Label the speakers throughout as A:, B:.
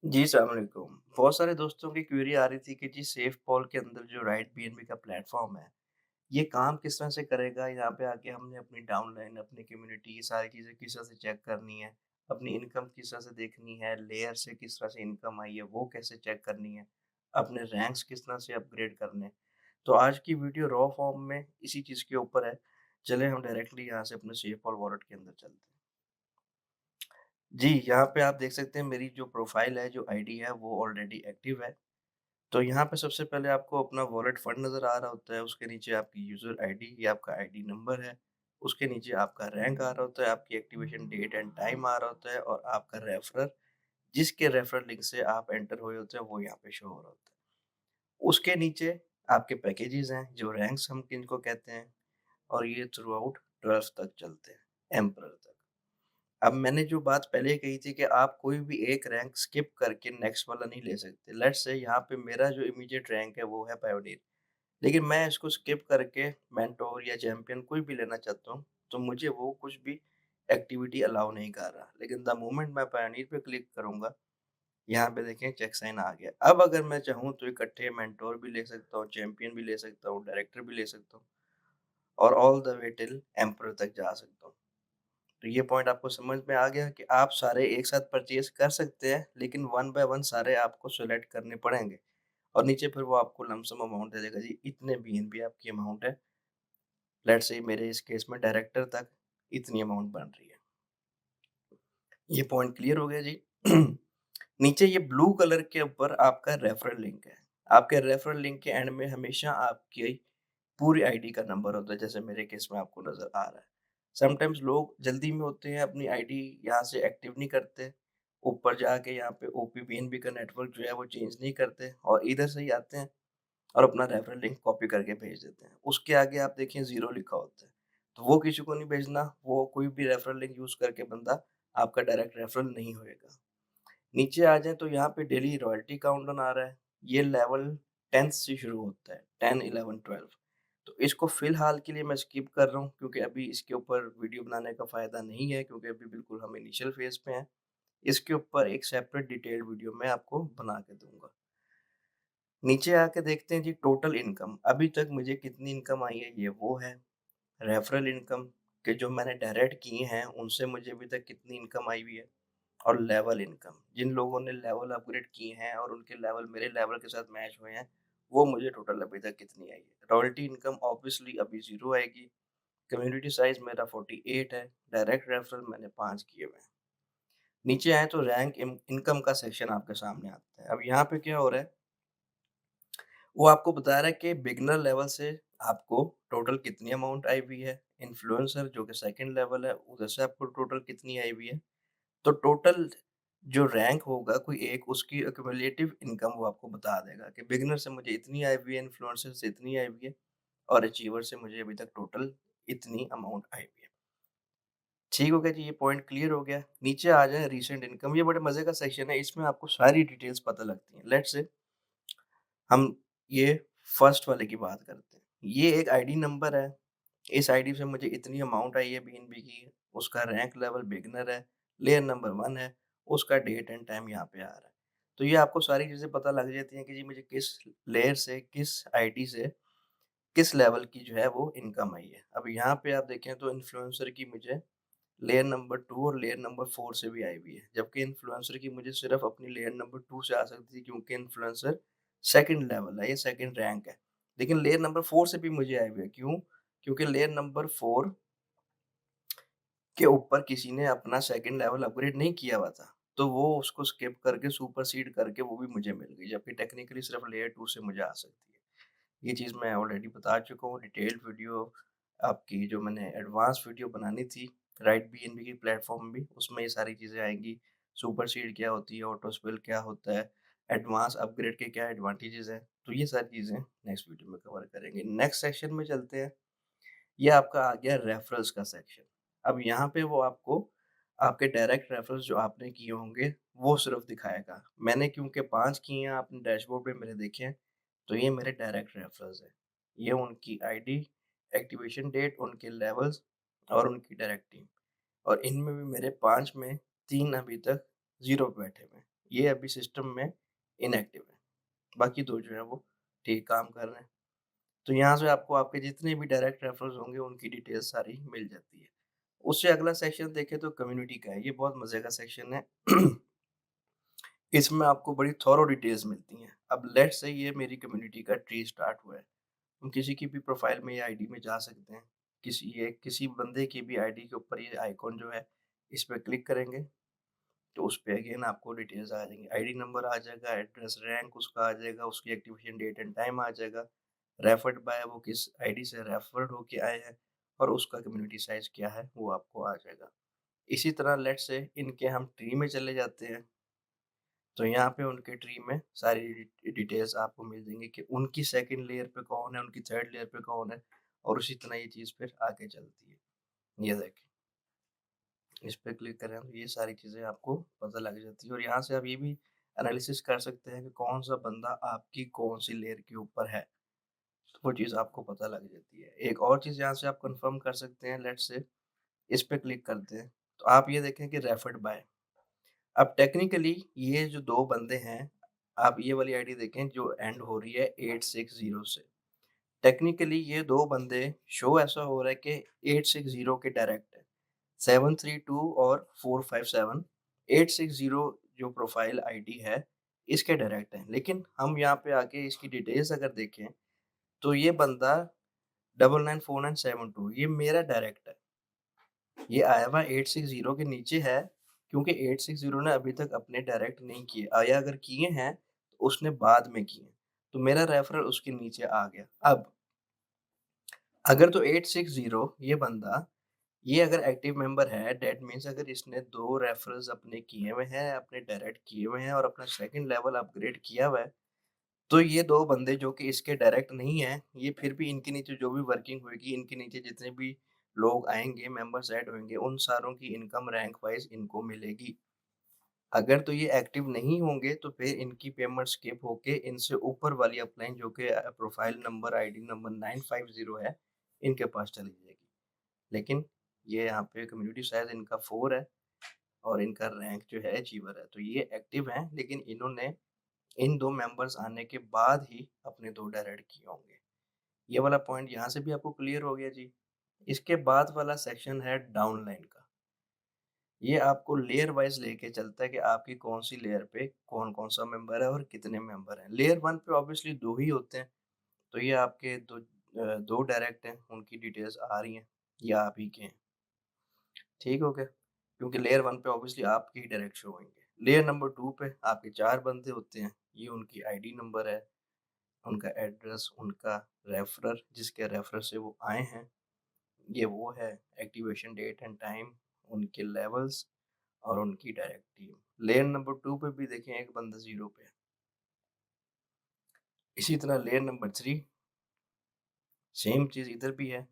A: जी, अस्सलाम वालेकुम। बहुत सारे दोस्तों की क्वेरी आ रही थी कि जी सेफ पॉल के अंदर जो राइट बीएनबी का प्लेटफ़ॉर्म है, ये काम किस तरह से करेगा? यहाँ पे आके हमने अपनी डाउनलाइन, अपनी कम्युनिटी ये सारी चीज़ें किस तरह से चेक करनी है? अपनी इनकम किस तरह से देखनी है? लेयर से किस तरह से इनकम आई है, वो कैसे चेक करनी है? अपने रैंक्स किस तरह से अपग्रेड करने हैं? तो आज की वीडियो रॉ फॉर्म में इसी चीज़ के ऊपर है। चलें हम डायरेक्टली यहाँ से अपने सेफ पॉल वॉलेट के अंदर चलते हैं। जी, यहाँ पे आप देख सकते हैं मेरी जो प्रोफ़ाइल है, जो आईडी है वो ऑलरेडी एक्टिव है। तो यहाँ पे सबसे पहले आपको अपना वॉलेट फंड नज़र आ रहा होता है, उसके नीचे आपकी यूज़र आईडी ये आपका आईडी नंबर है, उसके नीचे आपका रैंक आ रहा होता है, आपकी एक्टिवेशन डेट एंड टाइम आ रहा होता है और आपका रेफरर, जिसके रेफरल लिंक से आप एंटर हुए होते हैं, वो यहाँ पे शो हो रहा होता है। उसके नीचे आपके पैकेजेज़ हैं, जो रैंक्स हम किनको कहते हैं और ये थ्रू आउट 12th तक चलते हैं, एम्परर तक। अब मैंने जो बात पहले कही थी कि आप कोई भी एक रैंक स्किप करके नेक्स्ट वाला नहीं ले सकते। लेट्स से यहाँ पे मेरा जो इमीडिएट रैंक है वो है पायोनियर। लेकिन मैं इसको स्किप करके मेंटोर या चैंपियन कोई भी लेना चाहता हूँ, तो मुझे वो कुछ भी एक्टिविटी अलाउ नहीं कर रहा। लेकिन द मोमेंट मैं पायोनियर पे क्लिक करूँगा, यहाँ पे देखें चेक साइन आ गया। अब अगर मैं चाहूँ तो इकट्ठे मेंटोर भी ले सकता हूँ, चैंपियन भी ले सकता हूँ, डायरेक्टर भी ले सकता हूँ और all the way till emperor तक जा सकता हूँ। तो ये पॉइंट आपको समझ में आ गया कि आप सारे एक साथ परचेज़ कर सकते हैं, लेकिन वन बाय वन सारे आपको सेलेक्ट करने पड़ेंगे और नीचे फिर वो आपको लमसम अमाउंट दे देगा जी, इतने बीएनबी आपकी अमाउंट है। लेट्स से मेरे इस केस में डायरेक्टर तक इतनी अमाउंट बन रही है। ये पॉइंट क्लियर हो गया जी। नीचे ये ब्लू कलर के ऊपर आपका रेफरल लिंक है। आपके रेफरल लिंक के एंड में हमेशा आपकी पूरी आईडी का नंबर होता है, जैसे मेरे केस में आपको नज़र आ रहा है। समटाइम्स लोग जल्दी में होते हैं, अपनी आईडी यहाँ से एक्टिव नहीं करते, ऊपर जाके यहाँ पे ओपीपीएनबी का नेटवर्क जो है वो चेंज नहीं करते और इधर से ही आते हैं और अपना रेफरल लिंक कॉपी करके भेज देते हैं। उसके आगे आप देखिए 0 लिखा होता है, तो वो किसी को नहीं भेजना, वो कोई भी रेफरल लिंक यूज़ करके बंदा आपका डायरेक्ट रेफरल नहीं होएगा। नीचे आ जाएँ तो यहाँ पे डेली रॉयल्टी काउंटडाउन आ रहा है। ये लेवल 10th से शुरू होता है, 10, 11, 12। तो इसको फ़िलहाल के लिए मैं स्किप कर रहा हूँ क्योंकि अभी इसके ऊपर वीडियो बनाने का फ़ायदा नहीं है क्योंकि अभी बिल्कुल हम इनिशियल फ़ेज़ पे हैं। इसके ऊपर एक सेपरेट डिटेल्ड वीडियो मैं आपको बना के दूँगा। नीचे आके देखते हैं जी टोटल इनकम, अभी तक मुझे कितनी इनकम आई है ये वो है। रेफरल इनकम के जो मैंने डायरेक्ट किए हैं उनसे मुझे अभी तक कितनी इनकम आई हुई है। और लेवल इनकम, जिन लोगों ने लेवल अपग्रेड किए हैं और उनके लेवल मेरे लेवल के साथ मैच हुए हैं, वो मुझे टोटल अभी तक कितनी आई है। रॉयल्टी इनकम ऑब्वियसली अभी 0 आएगी, कम्युनिटी साइज़ मेरा 48 है, डायरेक्ट रेफरल मैंने 5 किए हुए हैं। नीचे आएँ तो रैंक इनकम का सेक्शन आपके सामने आता है। अब यहाँ पे क्या हो रहा है, वो आपको बता रहा है कि बिगिनर लेवल से आपको टोटल कितनी अमाउंट आई हुई है, इन्फ्लुएंसर जो कि सेकंड लेवल है, उधर से आपको टोटल कितनी आई हुई है। तो टोटल जो रैंक होगा कोई एक उसकी एक्युमुलेटिव इनकम वो आपको बता देगा कि बिगिनर से मुझे इतनी आई हुई है, इन्फ्लुएंसर से इतनी आई हुई है और अचीवर से मुझे अभी तक टोटल इतनी अमाउंट आई हुई है। ठीक हो गया जी, ये पॉइंट क्लियर हो गया। नीचे आ जाए रीसेंट इनकम, ये बड़े मज़े का सेक्शन है, इसमें आपको सारी डिटेल्स पता लगती हैं। लेट्स से हम ये फर्स्ट वाले की बात करते हैं। ये एक आईडी नंबर है, इस आईडी से मुझे इतनी अमाउंट आई है बीएनबी की, उसका रैंक लेवल बिगिनर है, लेयर नंबर 1 है, उसका डेट एंड टाइम यहाँ पे आ रहा है। तो ये आपको सारी चीज़ें पता लग जाती हैं कि जी मुझे किस लेयर से, किस आईडी से, किस लेवल की जो है वो इनकम आई है। अब यहाँ पे आप देखें तो इन्फ्लुएंसर की मुझे लेयर नंबर 2 और लेयर नंबर 4 से भी आई हुई है। जबकि इन्फ्लुएंसर की मुझे सिर्फ़ अपनी लेयर नंबर 2 से आ सकती थी क्योंकि इन्फ्लुएंसर सेकंड लेवल है, ये सेकंड रैंक है। लेकिन लेयर नंबर 4 से भी मुझे आई हुई है, क्यों? क्योंकि लेयर नंबर 4 के ऊपर किसी ने अपना सेकंड लेवल अपग्रेड नहीं किया हुआ था। तो वो उसको स्किप करके सुपरसीड करके वो भी मुझे मिल गई, जबकि टेक्निकली सिर्फ़ लेयर 2 से मुझे आ सकती है। ये चीज़ मैं ऑलरेडी बता चुका हूँ, डिटेल्ड वीडियो आपकी जो मैंने एडवांस वीडियो बनानी थी, राइट बीएनबी की प्लेटफ़ॉर्म भी, उसमें ये सारी चीज़ें आएँगी। सुपरसीड क्या होती है, ऑटो स्पिल क्या होता है, एडवांस अपग्रेड के क्या एडवांटेजेज़ हैं, तो ये सारी चीज़ें नेक्स्ट वीडियो में कवर करेंगे। नेक्स्ट सेक्शन में चलते हैं, ये आपका आ गया रेफरल्स का सेक्शन। अब यहाँ पे वो आपको आपके डायरेक्ट रेफरल्स जो आपने किए होंगे, वो सिर्फ़ दिखाएगा। मैंने क्योंकि 5 किए हैं, आपने डैशबोर्ड पे मेरे देखे हैं, तो ये मेरे डायरेक्ट रेफरल्स हैं। ये उनकी आईडी, एक्टिवेशन डेट, उनके लेवल्स और उनकी डायरेक्ट टीम और इनमें भी मेरे 5 में 3 अभी तक 0 पे बैठे हुए हैं। ये अभी सिस्टम में इनएक्टिव है। बाकी 2 जो हैं वो ठीक काम कर रहे हैं। तो यहाँ से आपको आपके जितने भी डायरेक्ट रेफरल्स होंगे उनकी डिटेल्स सारी मिल जाती है। उससे अगला सेक्शन देखें तो कम्युनिटी का है, ये बहुत मज़े का सेक्शन है। इसमें आपको बड़ी थॉरो डिटेल्स मिलती हैं। अब लेट्स से ये मेरी कम्युनिटी का ट्री स्टार्ट हुआ है। हम किसी की भी प्रोफ़ाइल में या आईडी में जा सकते हैं। किसी बंदे की भी आईडी के ऊपर ये आइकॉन जो है, इस पे क्लिक करेंगे, तो उस पे अगेन आपको डिटेल्स आ जाएँगी। आईडी नंबर आ जाएगा, एड्रेस, रैंक उसका आ जाएगा, उसकी एक्टिवेशन डेट एंड टाइम आ जाएगा, रेफर्ड बाय वो किस आईडी से रेफर्ड होके आए हैं और उसका कम्युनिटी साइज़ क्या है, वो आपको आ जाएगा। इसी तरह लेट्स से इनके हम ट्री में चले जाते हैं, तो यहाँ पे उनके ट्री में सारी डिटेल्स आपको मिल जाएँगी कि उनकी सेकंड लेयर पे कौन है, उनकी थर्ड लेयर पे कौन है और उसी तरह ये चीज़ फिर आगे चलती है। ये देखें, इस पे क्लिक करें तो ये सारी चीज़ें आपको पता लग जाती है और यहाँ से आप ये भी एनालिसिस कर सकते हैं कि कौन-सा बंदा आपकी कौन-सी लेयर के ऊपर है, तो वो चीज़ आपको पता लग जाती है। एक और चीज़ यहाँ से आप कन्फर्म कर सकते हैं, लेट्स से इस पे क्लिक करते हैं, तो आप ये देखें कि रेफर्ड बाय। अब टेक्निकली ये जो 2 बंदे हैं, आप ये वाली आईडी देखें जो एंड हो रही है 860 से। टेक्निकली ये 2 बंदे शो ऐसा हो रहा है कि 860 के डायरेक्ट है। 732 और 457 860 जो प्रोफाइल आईडी है, इसके डायरेक्ट हैं। लेकिन हम यहाँ पे आके इसकी डिटेल्स अगर देखें, तो ये बंदा 994972 ये मेरा डायरेक्ट है। ये आया हुआ 860 के नीचे है, क्योंकि 860 ने अभी तक अपने डायरेक्ट नहीं किए, या अगर किए हैं, तो उसने बाद में किए। तो मेरा रेफरल उसके नीचे आ गया। अब अगर तो 860 ये बंदा, ये अगर एक्टिव मेंबर है, दैट मीन्स अगर इसने 2 रेफरल्स अपने किए हुए हैं, अपने डायरेक्ट किए हुए हैं और अपना सेकंड लेवल अपग्रेड किया हुआ है, तो ये 2 बंदे जो कि इसके डायरेक्ट नहीं हैं, ये फिर भी इनके नीचे जो भी वर्किंग होएगी, इनके नीचे जितने भी लोग आएँगे, मेंबर्स ऐड होंगे, उन सारों की इनकम रैंक वाइज़ इनको मिलेगी। अगर तो ये एक्टिव नहीं होंगे, तो फिर इनकी पेमेंट स्किप होके इनसे ऊपर वाली अपलाइन जो कि प्रोफाइल नंबर, आईडी नंबर 950 है, इनके पास चली जाएगी। लेकिन ये यहाँ पे कम्युनिटी साइज़ इनका 4 है और इनका रैंक जो है अचीवर है। तो ये एक्टिव हैं, लेकिन इन्होंने इन 2 मेंबर्स आने के बाद ही अपने 2 डायरेक्ट किए होंगे। ये वाला पॉइंट यहाँ से भी आपको क्लियर हो गया जी। इसके बाद वाला सेक्शन है डाउनलाइन का। ये आपको लेयर वाइज़ लेके चलता है कि आपकी कौन-सी लेयर पे कौन-कौन सा मेंबर है और कितने मेंबर हैं। लेयर 1 पे ऑब्वियसली 2 ही होते हैं, तो ये आपके 2 डायरेक्ट हैं, उनकी डिटेल्स आ रही हैं, ये आप ही के हैं। ठीक हो गया? क्योंकि लेयर 1 पे ऑब्वियसली आपके ही डायरेक्ट शो होंगे। लेयर नंबर 2 पे आपके 4 बंदे होते हैं, ये उनकी आईडी नंबर है, उनका एड्रेस, उनका रेफरर जिसके रेफरर से वो आए हैं, ये वो है, एक्टिवेशन डेट एंड टाइम, उनके लेवल्स और उनकी डायरेक्ट टीम। लेयर नंबर 2 पे भी देखें एक बंदा 0 पे है। इसी तरह लेयर नंबर 3 सेम चीज़ इधर भी है।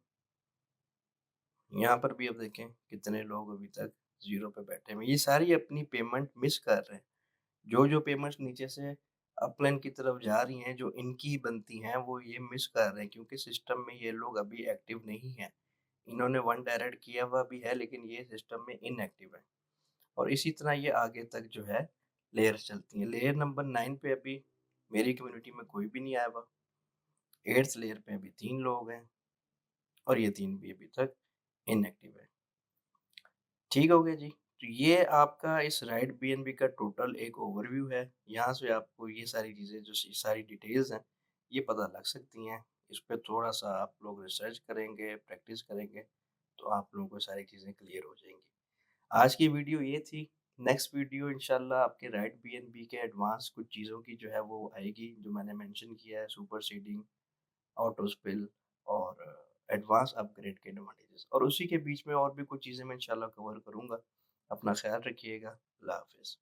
A: यहाँ पर भी अब देखें कितने लोग अभी तक 0 पे बैठे हुए हैं। ये सारी अपनी पेमेंट मिस कर रहे हैं। जो-जो पेमेंट्स नीचे से अपलाइन की तरफ जा रही हैं, जो इनकी बनती हैं, वो ये मिस कर रहे हैं क्योंकि सिस्टम में ये लोग अभी एक्टिव नहीं हैं। इन्होंने वन डायरेक्ट किया हुआ भी है, लेकिन ये सिस्टम में इनएक्टिव है और इसी तरह ये आगे तक जो है लेयर्स चलती हैं। लेयर नंबर 9 पे अभी मेरी कम्युनिटी में कोई भी नहीं आया हुआ। 8th लेयर पे अभी 3 लोग हैं और ये 3 भी अभी तक इनएक्टिव है। ठीक हो गया जी। तो ये आपका इस राइट बीएनबी का टोटल एक ओवरव्यू है। यहाँ से आपको ये सारी चीज़ें जो सारी डिटेल्स हैं, ये पता लग सकती हैं। इस पे थोड़ा-सा आप लोग रिसर्च करेंगे, प्रैक्टिस करेंगे, तो आप लोगों को सारी चीज़ें क्लियर हो जाएँगी। आज की वीडियो ये थी। नेक्स्ट वीडियो इंशाल्लाह आपके राइट बीएनबी के एडवांस कुछ चीज़ों की जो है वो आएगी, जो मैंने मेंशन किया है, सुपर सीडिंग, ऑटो स्पिल और एडवांस अपग्रेड के एडवांटेजेस और उसी के बीच में और भी कुछ चीज़ें मैं इंशाल्लाह कवर करूँगा। अपना ख़्याल रखिएगा। अल्लाह हाफ़िज़।